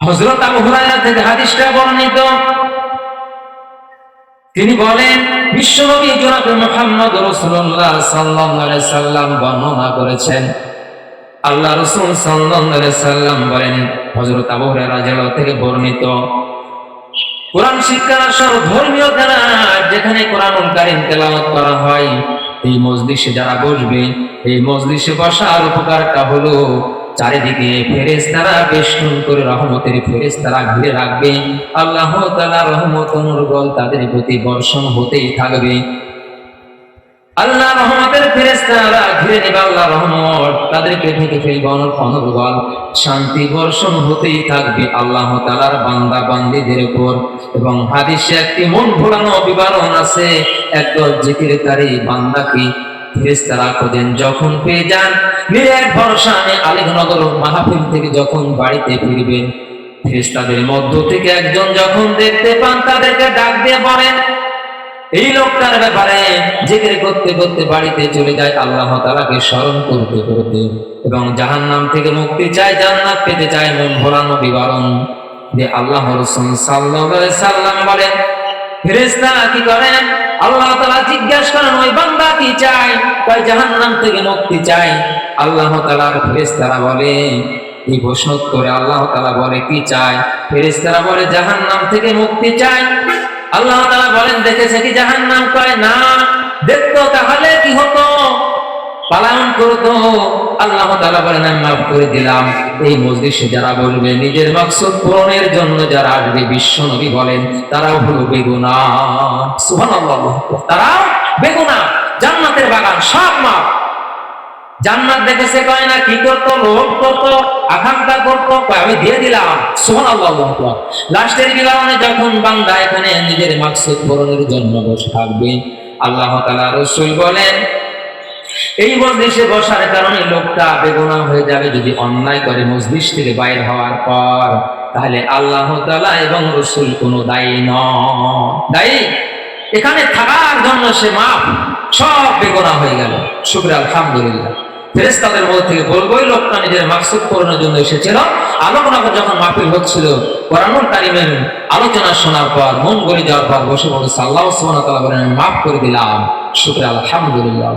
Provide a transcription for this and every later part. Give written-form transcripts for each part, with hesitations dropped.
হযরত আবু হুরায়রা থেকে হাদিসটা বর্ণিত, তিনি বলেন বিশ্বনবী জনাব মুহাম্মদ রাসূলুল্লাহ সাল্লাল্লাহু আলাইহি সাল্লাম বর্ণনা করেছেন, আল্লাহ রাসূল সাল্লাল্লাহু আলাইহি সাল্লাম বলেন, হযরত আবু হুরায়রা রাদিয়াল্লাহু থেকে বর্ণিত, কোরআন শিক্ষার আসর ধর্মীয় দ্বারা যেখানে কোরআনুল কারীম তেলাওয়াত করা হয়, এই মজলিসে যারা বসবে, এই মজলিসে বসার উপকারটা হলো চারিদিকে ফেরেশতারা বেষ্টন করে রহমতের ফেরেশতারা ঘিরে রাখবে, আল্লাহ তাআলা রহমত অনুগ্রহ তাদের প্রতি বর্ষণ হতেই থাকবে। আল্লাহ রহমতের ফেরেশতারা ঘিরে নেবে, আল্লাহ রহমত তাদেরকে ঢেকে ফেলবে, অনুগ্রহ শান্তি বর্ষণ হতেই থাকবে আল্লাহ তাআলার বান্দা বান্দীদের উপর। এবং হাদিসে একটি মন ভোলানো বিবরণ আছে, একদল জিকিরকারী বান্দাকে ফেরেশতারা খোঁজেন, যখন পেয়ে যান নিরেট ভরসা নিয়ে আলীনগর মাহফিল থেকে যখন বাড়িতে ফিরবেন, ফেরেশতাদের মধ্য থেকে একজন যখন দেখতে পান, তাদেরকে ডাক দিয়ে বলেন, এই লোকটার ব্যাপারে জিকির করতে করতে বাড়িতে চলে যায় আল্লাহ তাআলাকে স্মরণ করতে করতে, এবং জাহান্নাম থেকে মুক্তি চায়, জান্নাত পেতে চায়। মন ভোলানো বিবরণ যে আল্লাহ রাসূল সাল্লাল্লাহু আলাইহি সাল্লাম বলেন, ফেরেশতারা কি করেন, আল্লাহ তাআলা জিজ্ঞাসা করেন ওই বান্দা কি চায়, কয় জাহান্নাম থেকে মুক্তি চায়। আল্লাহ তাআলার ফেরেশতারা বলে, এই প্রশ্ন করে আল্লাহ তাআলা বলে কি চায়, ফেরেশতারা বলে জাহান্নাম থেকে মুক্তি চায়। আল্লাহ তাআলা বলেন দেখেছে কি জাহান্নাম, কয় না, দেখতো তাহলে কি হতো, পালায়ন করতো। আল্লাহ তাআলা বলেন আমি মাফ করে দিলাম। এই মজলিসে যারা বলবে, নিজের মাকসুদ পূরণের জন্য যারা আসবে, বিশ্ব নবী বলেন তারাও হলো বেগুনাহ। সুবহানাল্লাহ, তারাও বেগুনাহ। জান্নাতের বাগান সব মাপ। জান্নাত দেখেছে, কয় না কি করতো, লোভ করতো, আকাঙ্ক্ষা করতো, আমি দিয়ে দিলাম। সুবহানাল্লাহ। লাস্টের বিবরণে যখন বান্দা এখানে নিজের মাকসুদ পূরণের জন্য বসে থাকবে, আল্লাহ তাআলা রাসূল বলেন এই মজলিসে বসার কারণে লোকটা বেগুনাহ হয়ে যাবে। যদি অন্যায় করে মজলিস থেকে বাইর হওয়ার পর, তাহলে আল্লাহ তাআলা এবং রাসূল কোনো দায়ী নয়। দায়ী এখানে থাকার জন্য সে মাফ, সব বেগুনাহ হয়ে গেল। শুকর আলহামদুলিল্লাহ। ফেরেশতাদের মধ্যে থেকে বলবো, ওই লোকটা নিজের মাকসুদ পূরণের জন্য এসেছিল। আলোচনা যখন মাহফিল হচ্ছিল, কোরআনুল কারীমের আলোচনা শোনার পর, মন গলে যাওয়ার পর বসে বলছে আল্লাহ সুবহানাহু ওয়া তাআলা বলেন মাফ করে দিলাম। শুকর আলহামদুলিল্লাহ।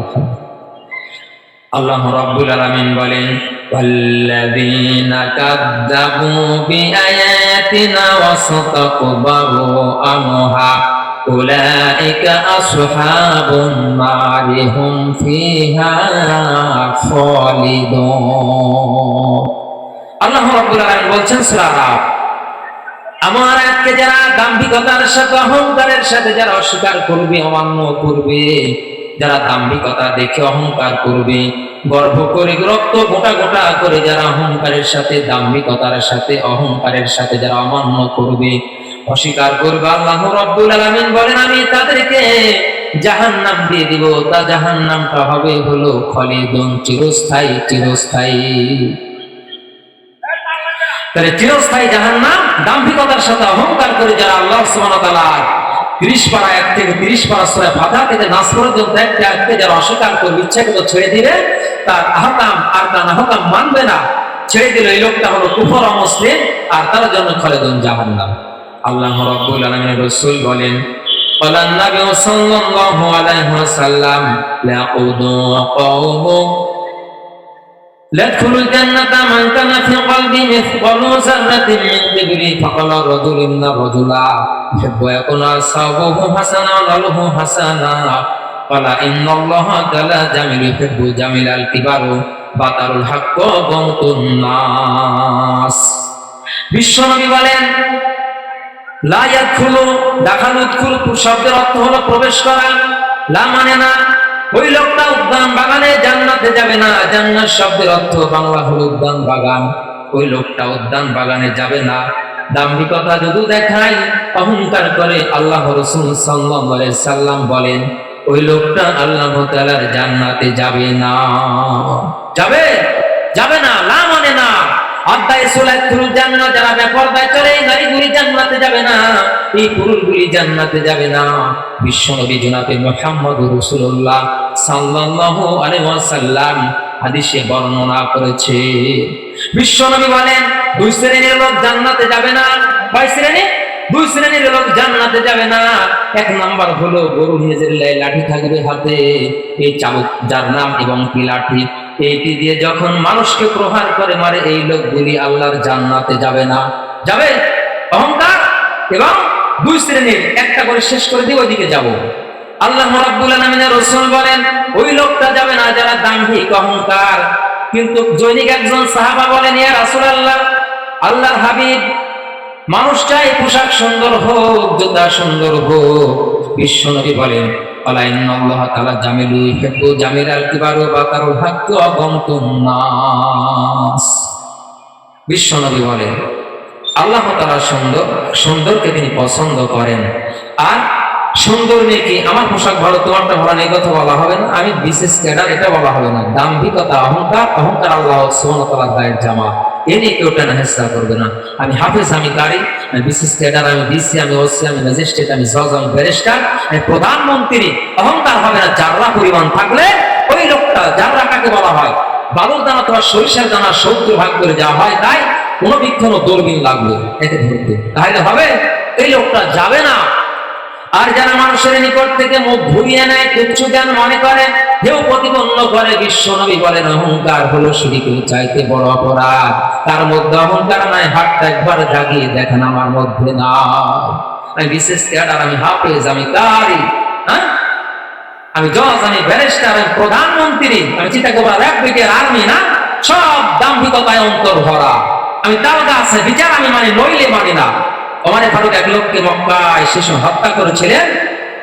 আল্লাহ রাব্বুল আলামিন বলেন, ওয়াল্লাযীনা কাযযাবু বিআয়াতিনা ওয়াস্তাকবারু আনহা উলাইকা আসহাবুন নারি হুম ফিহা খালিদুন। আল্লাহ রাব্বুল আলামিন বলছেন সূরা আরাফ, আমার আয়াতকে যারা দাম্ভিকতার সাথে অহংকারের সাথে যারা অস্বীকার করবে, অমান্য করবে, যারা দাম্ভিকতা দেখে অহংকার করবে, গর্ব করে রক্ত গোটা গোটা করে যারা অহংকারের সাথে, দাম্ভিকতার সাথে, অহংকারের সাথে যারা অমান্য করবে, অস্বীকার করবে, আল্লাহ রাব্বুল আলামিন বলেন আমি তাদেরকে জাহান্নাম দিয়ে দিব। তা জাহান্নামটা হবে হলো খালিদুন, চিরস্থায়ী। চিরস্থায়ী তাহলে চিরস্থায়ী জাহান্নাম, দাম্ভিকতার সাথে অহংকার করে যারা আল্লাহ সুবহানাহু ওয়া তাআলা 30 পারা 1 থেকে 30 পারা সূরা ফাতিহা থেকে নাস পর্যন্ত একটা আয়াতকে যারা অস্বীকার করবে, ইচ্ছাকৃত ছেড়ে দিবে, তার আহকাম আর তার আহকাম মানবে না, ছেড়ে দিল, এই লোকটা হলো কুফর অমুসলিম, আর তার জন্য খালিদুন জাহান্নাম। আল্লাহ রাব্বুল আলামিনের রাসূল বলেন, ক্বালা নবী সাল্লাল্লাহু আলাইহি ওয়াসাল্লাম লাউদু কওমু لادخلوا الجنة من كان في قلبه مثقال ذرة من كبر فقال رجل إن الرجل يحب يكون أصحابه حسنا وله حسنا قال إن الله تعالى جميل يحب جميل الكبر بطر الحق وغمط الناس। বিশ্বনবী বলেন লা ইয়াদখুলু, দাখালু উদখুলু শব্দের অর্থ হলো প্রবেশ করা। লা মানে না, ওই লোকটা উদ্যান বাগানে জান্নাতে যাবে না। জান্নাত শব্দের অর্থ বাংলা হলো উদ্যান বাগান। ওই লোকটা উদ্যান বাগানে যাবে না। দাম্ভিকতা যদি দেখায়, অহংকার করে, আল্লাহ রাসূল সাল্লাল্লাহু আলাইহি সাল্লাম বলেন ওই লোকটা আল্লাহ তাআলার জান্নাতে যাবে না। যাবে যাবে না, লা মানে না। অধ্যায় সুলাইতুল জান্নাত, যারা বেপরদায় চলে নারীগুলি জান্নাতে যাবে না, এই পুরুষগুলি জান্নাতে যাবে না। বিশ্বনবী জনাবে মুহাম্মদুর রাসূলুল্লাহ সাল্লাল্লাহু আলাইহি ওয়াসাল্লাম হাদিসে বর্ণনা করেছে। বিশ্বনবী বলেন দুই শ্রেণীর লোক জান্নাতে যাবে না। কয় শ্রেণী? দুই শ্রেণীর লোক জান্নাতে যাবে না। এক নাম্বার হলো গরু নিজের লাঠি থাকবে হাতে, এই চাবুক যার নাম এবং কি লাঠি, এইটি দিয়ে যখন মানুষকে প্রহার করে মারে, এই লোকগুলি আল্লাহর জান্নাতে যাবে না। যাবে অহংকার এবং দুই শ্রেণীর, একটা করে শেষ করে দিয়ে ওইদিকে যাব। আল্লাহ রাব্বুল আলামিনের রাসূল বলেন ওই লোকটা যাবে না যারা দাম্ভিক অহংকার। কিন্তু জৈনিক একজন সাহাবা বলেন, ইয়া রাসূলুল্লাহ, আল্লাহর হাবিব, মানুষ চাই পোশাক সুন্দর হোক, জুতা সুন্দর হোক। বিশ্বনবী বলেন আলা ইন্নাল্লাহ তাআলা জামিলু ইউহিব্বু জামিলাল কিবারু বাকারুল হাক্কু আগামতুন নাস। বিশ্বনবী বলেন আল্লাহ তাআলা সুন্দর, সুন্দরকে তিনি পছন্দ করেন। আর সুন্দর মেয়ে কি আমার পোশাক ভালো তোমারটা ভালো নেই কথা বলা হবে না, আমি বিশেষ ক্যাডার এটা বলা হবে না। দাম্ভিকতা অহংকার, অহংকার আল্লাহ সুবহানাহু ওয়া তাআলার গায়ের জামা, এ নিয়ে কেউ টানা হেঁচড়া করবে না। আমি হাফেজ, আমি কারি, আমি বিশেষ ক্যাডার, আমি ডিসি, আমি ওসি, আমি ম্যাজিস্ট্রেট, আমি জজ, আমি ব্যারিস্টার, আমি প্রধানমন্ত্রী, অহংকার হবে না। জাররা পরিমাণ থাকলে ওই লোকটা, জাররা কাকে বলা হয়? বালুর দানা অথবা সরিষার দানা 70 ভাগ করে দেওয়া হয়, তাই কোনো বিক্ষণ দূরবীন লাগবে একে ধরতে, তাহলে হবে, এই লোকটা যাবে না। আর যারা মানুষের নিকট থেকে মুখ ঘুরিয়ে নেয়, তুচ্ছ জ্ঞান মনে করে, কেউ প্রতিপন্ন করে, বিশ্বনবী বলেন অহংকার হলো শিরকের চাইতে বড় অপরাধ। তার মধ্যে অহংকার নাই, হাতটা একবার জাগিয়ে দেখেন আমার মধ্যে নাই। আমি বিশেষ ক্যাডার, আমি হাফেজ, আমি কারি, আমি জজ, আমি ব্যারিস্টার, আমি প্রধানমন্ত্রী, আমি চিটাগোংড়া র্যাপিডের আর্মি, না সব দাম্ভিকতায় অন্তর ভরা। আমি তাল গাছে বিচার আমি মানি, নইলে মানি না। ওমরে ফারুক এক লোককে মক্কায় শিশু হত্যা করেছিলেন,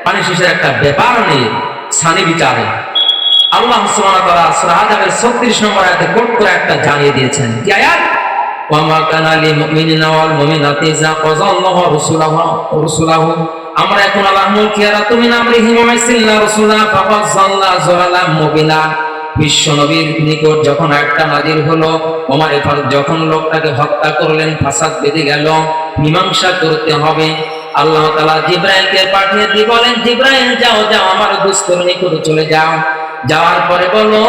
পানি শিশুর একটা ব্যাপার নিয়ে সানি বিচারে। আল্লাহ সুবহানাহু ওয়া তাআলা সূরা আযাবের 36 নম্বর আয়াতে কোট করে একটা জানিয়ে দিয়েছেন। কি আয়াত? ওয়া মা কানা লিল মুমিনিনা ওয়াল মুমিনাতি ইযা কাযাল্লাহু রাসূলুহু, আমরা এখন আল্লাহুল খিয়ারাতু মিন আমরিহিম ওয়া মাইসিল্লা রাসূলা ফাকাদ যাল্লা যালালাম মুবিনা। বিশ্বনবীর নিকট যখন একটা নাজিল হলো, ওমরে ফারুক যখন লোকটাকে হত্যা করলেন, ফাসাদ বেঁধে গেল, মীমাংসা করতে হবে। আল্লাহ তাআলা জিবরাইলকে পাঠিয়ে দিয়ে বলেন, জিবরাইল যাও যাও আমার দুস্থর নিকট চলে যাও। যাওয়ার পরে বলো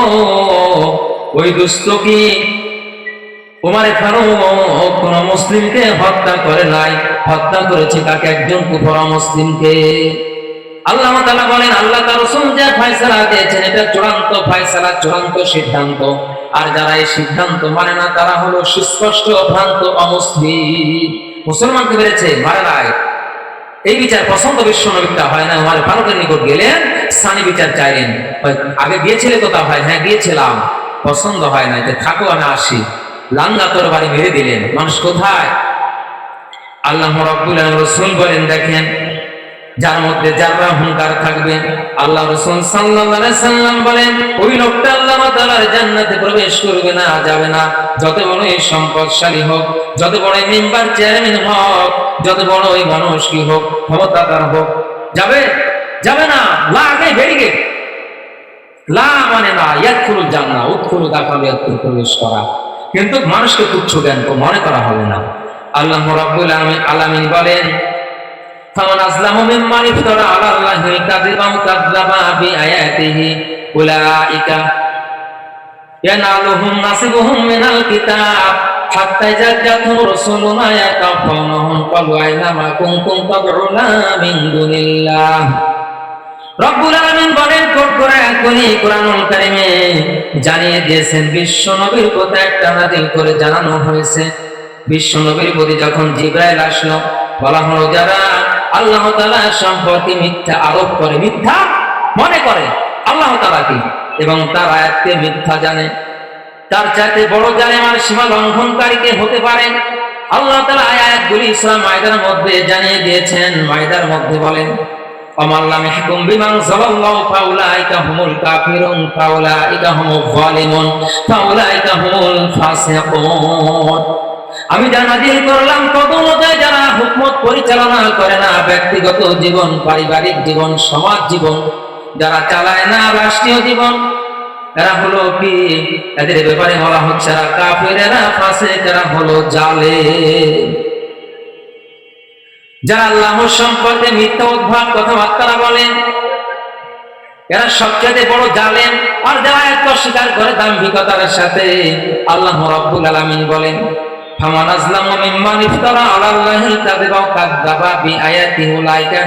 ওই দুস্থ কি ওমরে ফারুক কোন মুসলিমকে হত্যা করে নাই, হত্যা করেছে কাকে? একজন কুফর মুসলিমকে। আল্লাহ তাআলা বলেন আল্লাহ তার রাসূল যে ফয়সালা দিয়েছেন এটা চূড়ান্ত ফয়সালা, চূড়ান্ত সিদ্ধান্ত। আর যারা এই সিদ্ধান্ত মানে না তারা হলো সুস্পষ্ট ভ্রান্ত অমুসলিম। মুসলমানকে বেড়েছে মারে নাই, এই বিচার পছন্দ বিশ্বনবীটা হয় না। ওমরে ফারুকের নিকট গেলেন, সানি বিচার চাইলেন। আগে গিয়েছিলে কোথাও? হয় হ্যাঁ গিয়েছিলাম, পছন্দ হয় না, থাকো আমি আসি। লাঙ্গা তোর বাড়ি মেরে দিলেন। মানুষ কোথায়? আল্লাহ রাব্বুল আলামিন রাসূল বলেন দেখেন যার মধ্যে যারা অহংকার থাকবে, আল্লাহ রাসূল সাল্লাল্লাহু আলাইহি সাল্লাম বলেন ওই লোকটা আল্লাহ তাআলার জান্নাতে প্রবেশ করবে না, যাবে না। যত বড় এই সম্পদশালী হোক, যত বড় মেম্বার চেয়ারম্যান হোক, যত বড় ওই মানুষ কি হোক, ক্ষমতাদার হোক, যাবে যাবে না। লা আগে বেরিয়ে লা মানে না, ইয়াদখুলুল জান্নাহ, উদখুলু দাখালে প্রবেশ করা। কিন্তু মানুষকে তুচ্ছ জ্ঞান তো মনে করা হবে না। আল্লাহ রাব্বুল আলামিন বলেন ফামান আযলামু মিম্মান ইফতারা আলা আল্লাহিল কাযিবা ওয়া কাযযাবা বিআয়াতিহি উলাইকা ইয়ানালুহুম নাসিবুহুম মিনাল কিতাব হাত্তা ইযা জাআতুহুম রাসূলুনা ইয়াতাওফাwnahum ক্বালু আইনা মা কুনতুম তাদউনা মিন দুনিল্লাহ। রব্বুল আলামিন বলেন কোট করে এখনই কোরআনুল কারীমে জানিয়ে দিয়েছেন, বিশ্ব নবীর কথা একটা নাযিল করে জানানো হয়েছে। বিশ্ব নবীর প্রতি যখন জিবরাইল আসলো, বলা হলো যারা আল্লাহ তাআলা সম্পর্কে মিথ্যা আরোপ করে, মিথ্যা মনে করে আল্লাহ তাআলাকে এবং তার আয়াতকে মিথ্যা জানে, তার চাইতে বড় জালেম আর সীমা লঙ্ঘনকারীকে হতে পারে। আল্লাহ তাআলা আয়াতগুলি সূরা মাইদার মধ্যে জানিয়ে দিয়েছেন। মাইদার মধ্যে বলেন ওমান লাম ইয়াহকুম বিমা আনজালাল্লাহু ফাউলাইকা হুমুল কাফিরুন ফাউলাইকা হুমুজ যালিমুন ফাউলাইকা হুমুল ফাসিকুন। আমি যা নাযিল করলাম তদ অনুযায়ী যারা হুকমত পরিচালনা করে না, ব্যক্তিগত জীবন, পারিবারিক জীবন, সমাজ জীবন যারা চালায় না, রাষ্ট্রীয় জীবন, এরা হলো কি? এদের ব্যাপারে বলা হচ্ছে এরা কাফির, এরা ফাসিক, এরা হলো জালেম। যারা আল্লাহর সম্পর্কে মিথ্যা উদ্ভট কথাবার্তা বলেন এরা সবচেয়ে বড় জালেম। আর যারা এত স্বীকার করে দাম্ভিকতার সাথে, আল্লাহ রাব্বুল আলামিন বলেন ফামান আযলামু মিম্মান ইফতারা আলা আল্লাহিল কাযিবা ওয়া কাযযাবা বিআয়াতিহি উলাইকা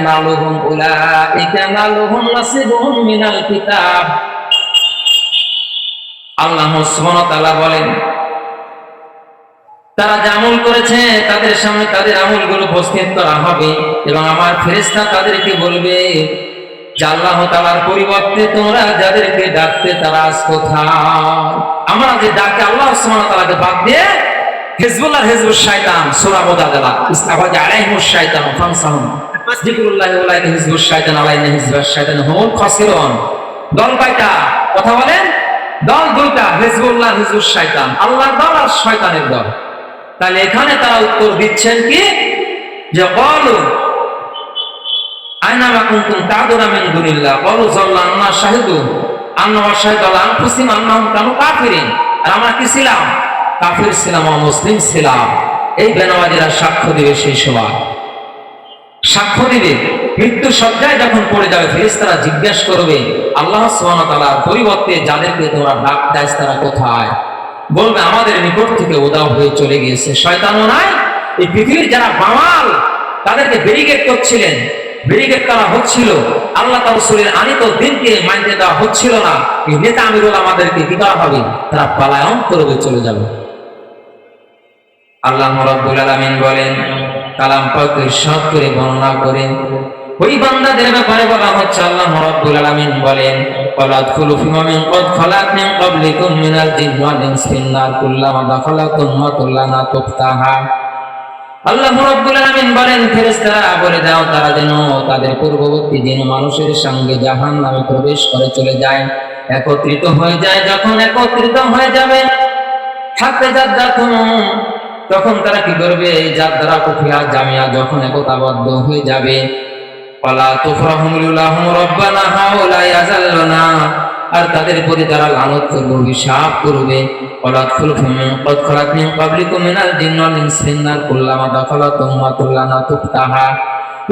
নালুহুম নাসিবুহুম মিনাল কিতাব। আল্লাহ সুবহানাহু ওয়া তাআলা বলেন, তারা যে আমল করেছে তাদের সামনে তাদের আমলগুলো উপস্থিত করা হবে এবং আমার ফেরেশতা তাদেরকে বলবে যে আল্লাহ তাআলার পরিবর্তে তোমরা যাদেরকে ডাকতে তারা আজ কোথায়? আমরা যে ডাকে আল্লাহ সুবহানাহু ওয়া তাআলাকে বাদ দিয়ে হিজবুল্লাহ হিজবুশ শাইতান, সূরা মুজাদালা, ইস্তাহওয়াজা আলাইহিমুশ শাইতান ফানসাহুম যিকরুল্লাহি ওয়ালাইকা হিজবুশ শাইতান আলাইনা হিজবাশ শাইতান হুমুল খাসিরুন। দল কয়টা? কথা বলেন। দল দুইটা, হিজবুল্লাহ হিজবুশ শাইতান, আল্লাহর দল আর শয়তানের দল। তাহলে এখানে তারা উত্তর দিচ্ছেন কি, যে ক্বালু আইনা মা কুনতুম তা'বুদুনা মিন দুনিল্লাহ ক্বালু যাল্লা আন্না শাহিদু আন্না ওয়া শাহিদু আলা আনফুসিহিম আন্নাহুম কানু কাফিরিন। আর আমরা কি ছিলাম? কাফির ছিলাম, অমুসলিম ছিলাম। এই বেনামাজিরা সাক্ষ্য দিবে সেই সময়, সাক্ষ্য দিবে। মৃত্যু সজ্জায় যখন পড়ে যাবে ফেরেশতারা জিজ্ঞাসা করবে আল্লাহ সুবহানাহু ওয়া তাআলার পরিবর্তে যাদেরকে তোমরা ডাক দাও তারা কোথায়? বলবে আমাদের নিকট থেকে উধাও হয়ে চলে গিয়েছে। শয়তানও নাই, এই পৃথিবীর যারা বামাল তাদেরকে ব্যারিকেড করছিলেন, ব্যারিকেড করা হচ্ছিল, আল্লাহ তাআলা রাসূলের আনিত দিনকে মানতে দেওয়া হচ্ছিল না, এই নেতা আমিরুল আমাদেরকে কি করা হবে? তারা পলায়ন করবে, চলে যাবে। আল্লাহ রাব্বুল আলামিন বলেন, কালাম পাক ইরশাদ করে বর্ণনা করেন ওই বান্দাদের ব্যাপারে বলা হচ্ছে, আল্লাহ রাব্বুল আলামিন বলেন, ওয়ালাদখুলু ফিমা মিন ক্বাদ খালাত মিন ক্বাবলিকুম মিনাল জিন্নি ওয়াল ইনসি ফিন-নার কুল্লামা দাখালাত উম্মাতুন লানা তুফতাহা। আল্লাহ রাব্বুল আলামিন বলেন, ফেরেশতারা বলে দাও তারা যেন তাদের পূর্ববর্তী জিন মানুষের সঙ্গে জাহান্নামে প্রবেশ করে চলে যায়, একত্রিত হয়ে যায়। যখন একত্রিত হয়ে যাবে হাতে জাদ্দাতুন, তখন তারা কি করবে? জাদ্দারা কুফিয়া জামিয়া, যখন একতাবদ্ধ হয়ে যাবে, ওয়ালা তুফরাহুম লাহুম রাব্বানা হাউলা ইয়াযাল্লুনা, আর তাদের প্রতি তারা লানত করবে, অভিশাপ করবে। ওয়ালাদখুলু ফিমা ক্বাদ খালাত মিন ক্বাবলিকুম মিনাল জিন্নি ওয়াল ইনসি ফিন-নার কুল্লামা দাখালাত উম্মাতুন লানা তুফতাহা।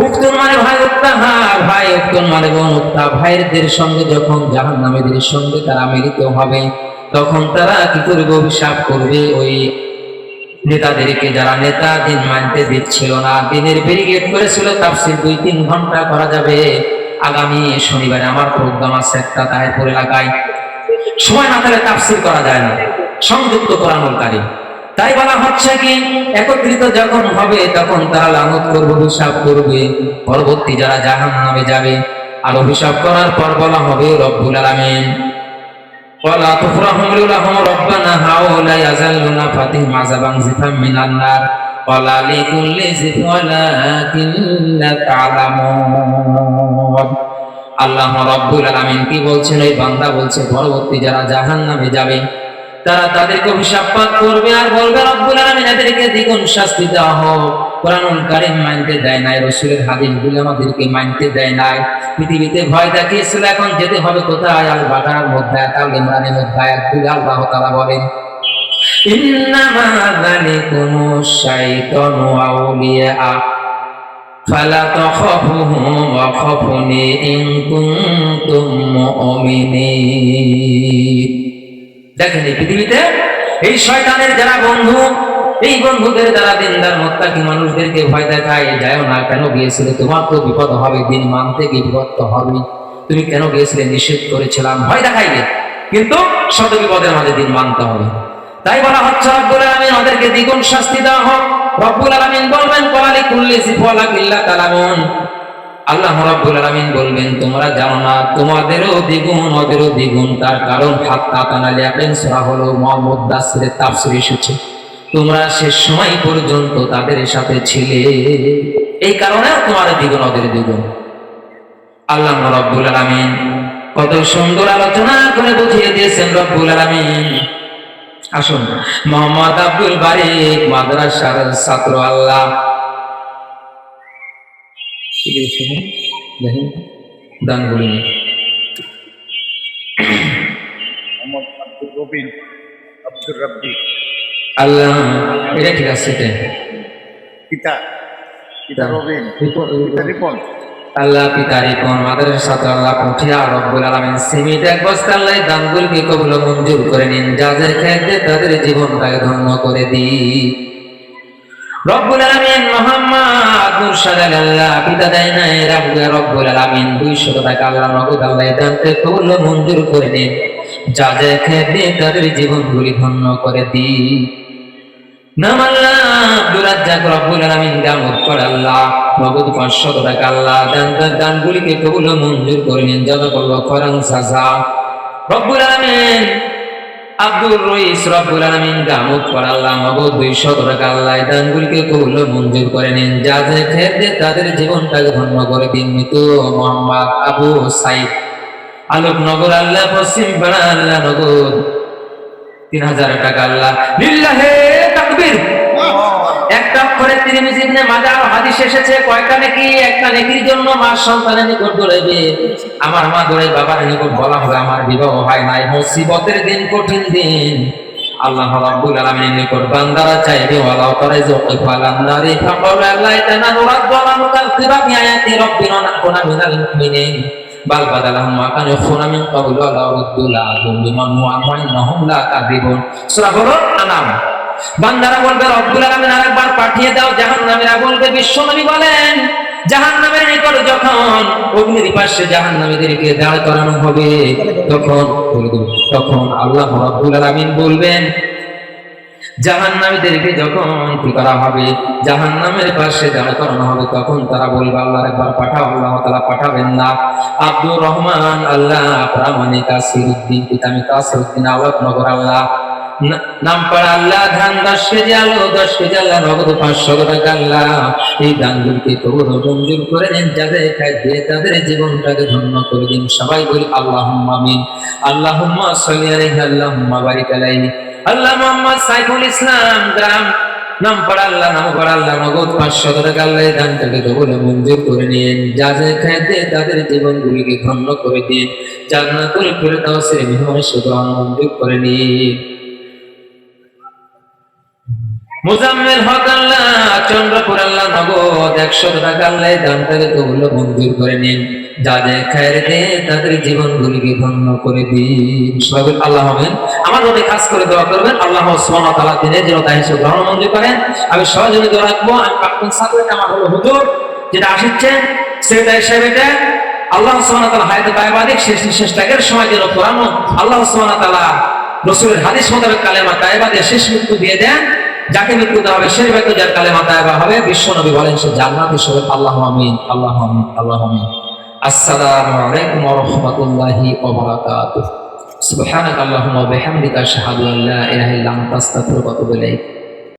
উক্তুন মানে ভাই, উক্তাহা ভাই, উক্তুন মানে বোন, উক্তা ভাইদের সঙ্গে যখন জাহান্নামীদের সঙ্গে তারা মিলিত হবে, তখন তারা কি করবে? অভিশাপ করবে ওই নেতাদেরকে, যারা নেতা দিন মানতে দিচ্ছিল না, দিনের ব্যারিকেড করেছিল। তাফসীর 2-3 ঘন্টা করা যাবে। আগামী শনিবারে আমার প্রোগ্রাম আছে একটা তাহিরপুর এলাকায়, সময় না থাকলে তাফসীর করা যায় না, সংযুক্ত কোরআনুল কারীম। তাই বলা হচ্ছে কি, একত্রিত যখন হবে তখন তারা লানত করবে, অভিশাপ করবে, পরবর্তী যারা জাহান্নামে যাবে। আর অভিশাপ করার পর বলা হবে রব্বুল আলামিন, ওয়ালা তুফরাহুম লাহুম রাব্বানা হাউলা ইয়াযাল্লুনা ফাতিহিম আযাবান জিফাম মিনান নার ওয়ালা লিকুল্লি জিফওয়ালাকিন লা তা'লামুন। আল্লাহ রাব্বুল আলামিন কি বলছেন? এই বান্দা বলছে পরবর্তী যারা জাহান্নামে যাবে তারা তাদেরকে অভিশাপ করবে আর বলবে রব্বুল আলামিন এদেরকে দ্বিগুণ শাস্তি দেওয়া হোক। কোরআনুল কারীম মানতে দেয় নাই, রাসূলের হাদিসগুলো আমাদেরকে মানতে দেয় নাই, পৃথিবীতে ভয় দেখিয়েছিল। এখন যেতে হবে কোথায়? আল বাকারার মধ্যে, আল ইমরানের মধ্যে আয়াতগুলো আল্লাহ তাআলা বলেন, ইন্নামা যালিকুমুশ শাইতানু আউলিয়া ফালা তাখাফুহুম ওয়া খাফুনি ইন কুনতুম মুমিনিন। দেখেন এই পৃথিবীতে এই শয়তানের যারা বন্ধু, এই বন্ধুদের দ্বারা দিনদার মুত্তাকি মানুষদেরকে ভয় দেখায়, যাও না, কেন গিয়েছিলে? তোমার তো বিপদ হবে, দিন মানতে গিয়ে বিপদ তো হবে, তুমি কেন গিয়েছিলে? নিষেধ করেছিলাম, ভয় দেখাইবে, কিন্তু শত বিপদের মাঝে দিন মানতে হবে। তাই বলা হচ্ছে রব্বুল আলামিন ওদেরকে দ্বিগুণ শাস্তি দেওয়া হোক। রব্বুল আলামিন বলবেন ওয়ালা কুল্লি জিফওয়ালাকিন লা তা'লামুন, আল্লাহ রাব্বুল আলামিন বলবেন তোমরা জানো না, তোমাদেরও দ্বিগুণ ওদেরও দ্বিগুণ। তার কারণ হাত্তা তানাল ইয়াকিন সূরা হলো মুদাসসিরের তাফসীর এসেছে, তোমরা শেষ সময় পর্যন্ত তাদের সাথে ছিলে, এই কারণে তোমার দ্বিগুণ ওদের দ্বিগুণ। আল্লাহ রাব্বুল আলামিন কত সুন্দর আলোচনা করে বুঝিয়ে দিয়েছেন রব্বুল আলামিন। আসুন, মোহাম্মদ আব্দুল বারিক মাদ্রাসার ছাত্র, আল্লাহ দান বলিনি, আল্লাহ এটা ঠিক আছে, আল্লাহ পিতা রিপন মাদ্রাসার ছাত্র, আল্লাহ পুঠিয়া রব্বুল আলামিন সীমিত এক বস্তা আল্লাহ দানগুলোকে কবুল মঞ্জুর করে নিন, যাদের খেয়ে তাদের জীবনটাকে ধন্য করে দিই। রব্বুল আলামিন মোহাম্মদ মুরশিদ আল্লাহ পিতা দেয় না রব্বুল আলামিন 200 টাকা আল্লাহ নগদ আল্লাহ দানতে কবুল মঞ্জুর করে নিন। যা যা খেয়ে তাদের জীবনগুলি ধন্য করে দিন। নাম আল্লাহ আব্দুর রাজ্জাক রব্বুল আলামিন দামত করে আল্লাহ নগদ 500 টাকা আল্লাহ দানগুলিকে কবুল মঞ্জুর করে নিন। জাযাকাল্লাহু খায়রান জাযা। রব্বুল আলামিন আব্দুর রইস রব্বুল আলামিন দামত করে আল্লাহ নগদ 200 টাকা আল্লাহ দানগুলিকে কবুল মঞ্জুর করে নিন। যা যা খেয়ে তাদের জীবনটাকে ধন্য করে দিন। মৃত্যু মোহাম্মদ আবু সাইদ আলোকনগর আল্লাহ পশ্চিম পাড়া আল্লাহ নগদ 3000 টাকা আল্লাহ। লিল্লাহে তাকবীর। একটা অক্ষরে তিরমিজি ইবনে মাজাহ হাদিস এসেছে কয়টা নেকি? একটা নেকির জন্য মা সন্তানের নিকট দৌড়াবে। আমার মা দৌড়াই বাবার নিকট বলা হবে আমার বিবাহ হয় নাই, মুসিবতের দিন, কঠিন দিন আল্লাহ রাব্বুল আলামিনের নিকট বান্দারা চাইবে ওয়ালা তারাইযুকা লান্নারি ফাকালা লা তানারু রাব্বানা মুকাল্লিবা বিআয়াতি রাব্বিনা নাকুনা মিনাল মুমিনিন বাল বাদালাহুম মা কানু ইয়াখফুনা মিন ক্বাবলু ওয়া লা রুদ্দুলা লিমান হুয়া আনহুম লা কাযিবুন। সূরা আনাম। বান্দারা বলবে রব্বুল আলামিন আরেকবার পাঠিয়ে দাও। জাহান্নামীরা বলবে বিশ্বনবী বলেন জাহান্নামের নিকট যখন অগ্নির পাশে জাহান্নামীদেরকে দাঁড় করানো হবে তখন আল্লাহ রাব্বুল আলামিন বলবেন জাহান্নামীদেরকে যখন কি করা হবে, জাহান্নামের পাশে দাঁড় করানো হবে, তখন তারা বলবে আল্লাহ একবার পাঠাও। আল্লাহ তাআলা পাঠাবেন না। আব্দুর রহমান আল্লাহ প্রামাণিক আসিরউদ্দিন পিতামি তাসিরউদ্দিন আলোকনগর আল্লাহ নাম পড়া আল্লাহ ধান 10 কেজি আলু 10 কেজি আল্লাহ নগদ 500 টাকা আল্লাহ এই দানগুলিকে কবুল মঞ্জুর করে নিন। যাদের খাইবে তাদের জীবনটাকে ধন্য করে দিন। সবাই বলি আল্লাহুম্মা আমিন। আল্লাহুম্মা সাল্লি আলাইহি আল্লাহুম্মা বারিক আলাইহি। আল্লাহ মোহাম্মদ সাইফুল ইসলাম গ্রাম নাম পড়া আল্লাহ নাম পড়া আল্লাহ নগদ 500 টাকা আল্লাহ দানটাকে কবুল মঞ্জুর করে নিন। যাদের খাইবে তাদের জীবনগুলিকে ধন্য করে দিন। জান্নাতুল ফিরদাউসের মেহমান সুগ্রহণ মঞ্জুর করে নিন। মুজাম্মিল হক আল্লাহ চন্দ্রপুর আল্লাহ নগদ 100 টাকা আল্লাহ দানটাকে কবুল মঞ্জুর করে নিন। যাদের খায়ের দে তাদের জীবনগুলিকে ধন্য করে দিন। সবাই আল্লাহ আমিন। আমার জন্য খাস করে দোয়া করবেন আল্লাহ সুবহানাহু ওয়া তাআলা দিনের জন্য তাই হিসেবে গ্রহণ মঞ্জুর করেন। আমি সবার জন্য দোয়া রাখবো। আমি প্রাক্তন ছাত্র, আমার হলো হুজুর যেটা আসছে সেটা হিসেবে আল্লাহ সুবহানাহু ওয়া তাআলা হায়াতে তাইবাদিক শেষ ত্যাগের সময় যেন কোরআন আল্লাহ সুবহানাহু ওয়া তাআলা রাসূলের হাদিস মোতাবেক কালেমা তাইবা দিয়ে শেষ মৃত্যু দিয়ে দেন। যাকে মৃত্যু দেওয়া হবে সেই ব্যক্তি যার কালেমা তাইবা হবে বিশ্ব নবী বলেন সে জান্নাতি হবে। আল্লাহু আমিন, আল্লাহু আমিন, আল্লাহু আমিন। আসসালামু আলাইকুম ওয়া রাহমাতুল্লাহি ওয়া বারাকাতুহু। সুবহানাকাল্লাহুম্মা ওয়া বিহামদিকা আশহাদু আল্লা ইলাহা ইল্লা আনতা আস্তাগফিরুকা ওয়া আতুবু ইলাইক।